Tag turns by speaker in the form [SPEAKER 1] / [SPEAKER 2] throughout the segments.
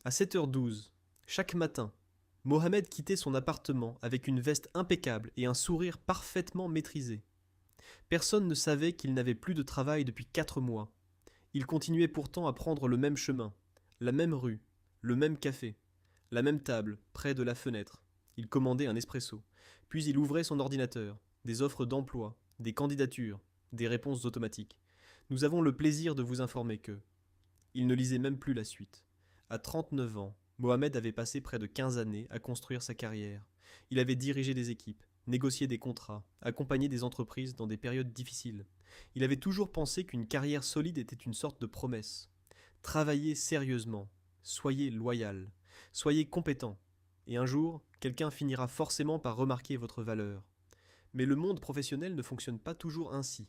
[SPEAKER 1] À 7h12, chaque matin, Mohamed quittait son appartement avec une veste impeccable et un sourire parfaitement maîtrisé. Personne ne savait qu'il n'avait plus de travail depuis 4 mois. Il continuait pourtant à prendre le même chemin, la même rue, le même café, la même table, près de la fenêtre. Il commandait un espresso. Puis il ouvrait son ordinateur, des offres d'emploi, des candidatures, des réponses automatiques. Nous avons le plaisir de vous informer que... Il ne lisait même plus la suite. À 39 ans, Mohamed avait passé près de 15 années à construire sa carrière. Il avait dirigé des équipes, négocié des contrats, accompagné des entreprises dans des périodes difficiles. Il avait toujours pensé qu'une carrière solide était une sorte de promesse. Travaillez sérieusement, soyez loyal, soyez compétent, et un jour, quelqu'un finira forcément par remarquer votre valeur. Mais le monde professionnel ne fonctionne pas toujours ainsi.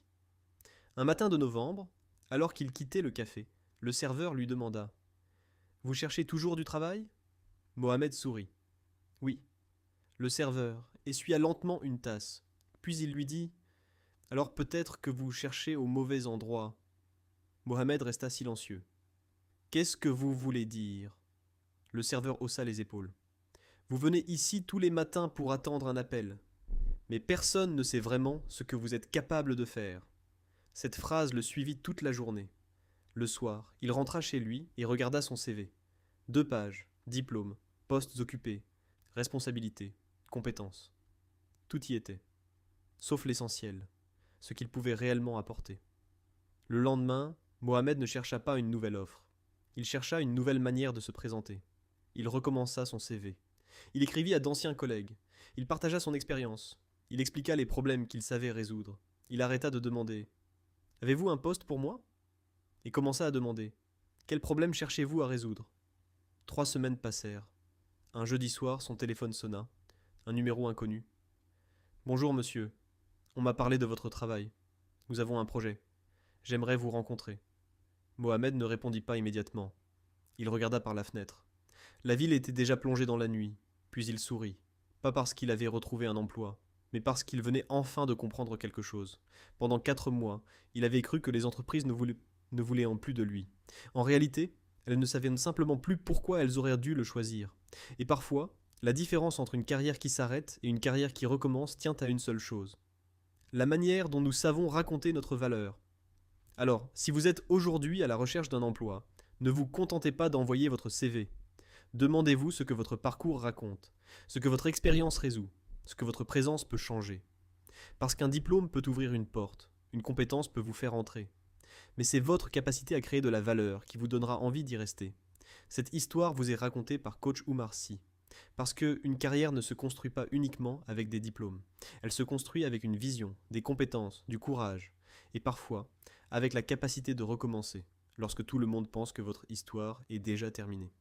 [SPEAKER 1] Un matin de novembre, alors qu'il quittait le café, le serveur lui demanda: Vous cherchez toujours du travail? Mohamed sourit. Oui. Le serveur essuya lentement une tasse. Puis il lui dit: Alors peut-être que vous cherchez au mauvais endroit. Mohamed resta silencieux. Qu'est-ce que vous voulez dire? Le serveur haussa les épaules. Vous venez ici tous les matins pour attendre un appel. Mais personne ne sait vraiment ce que vous êtes capable de faire. Cette phrase le suivit toute la journée. Le soir, il rentra chez lui et regarda son CV. 2 pages, diplôme, postes occupés, responsabilités, compétences. Tout y était, sauf l'essentiel, ce qu'il pouvait réellement apporter. Le lendemain, Mohamed ne chercha pas une nouvelle offre. Il chercha une nouvelle manière de se présenter. Il recommença son CV. Il écrivit à d'anciens collègues. Il partagea son expérience. Il expliqua les problèmes qu'il savait résoudre. Il arrêta de demander: Avez-vous un poste pour moi? Et commença à demander: Quel problème cherchez-vous à résoudre? 3 semaines passèrent. Un jeudi soir, son téléphone sonna. Un numéro inconnu. Bonjour monsieur, on m'a parlé de votre travail. Nous avons un projet. J'aimerais vous rencontrer. Mohamed ne répondit pas immédiatement. Il regarda par la fenêtre. La ville était déjà plongée dans la nuit, puis il sourit. Pas parce qu'il avait retrouvé un emploi, mais parce qu'il venait enfin de comprendre quelque chose. Pendant 4 mois, il avait cru que les entreprises ne voulaient en plus de lui. En réalité, elles ne savaient simplement plus pourquoi elles auraient dû le choisir. Et parfois, la différence entre une carrière qui s'arrête et une carrière qui recommence tient à une seule chose: la manière dont nous savons raconter notre valeur. Alors, si vous êtes aujourd'hui à la recherche d'un emploi, ne vous contentez pas d'envoyer votre CV. Demandez-vous ce que votre parcours raconte, ce que votre expérience résout, ce que votre présence peut changer. Parce qu'un diplôme peut ouvrir une porte, une compétence peut vous faire entrer. Mais c'est votre capacité à créer de la valeur qui vous donnera envie d'y rester. Cette histoire vous est racontée par coach Oumar Sy. Parce qu'une carrière ne se construit pas uniquement avec des diplômes. Elle se construit avec une vision, des compétences, du courage, et parfois avec la capacité de recommencer, lorsque tout le monde pense que votre histoire est déjà terminée.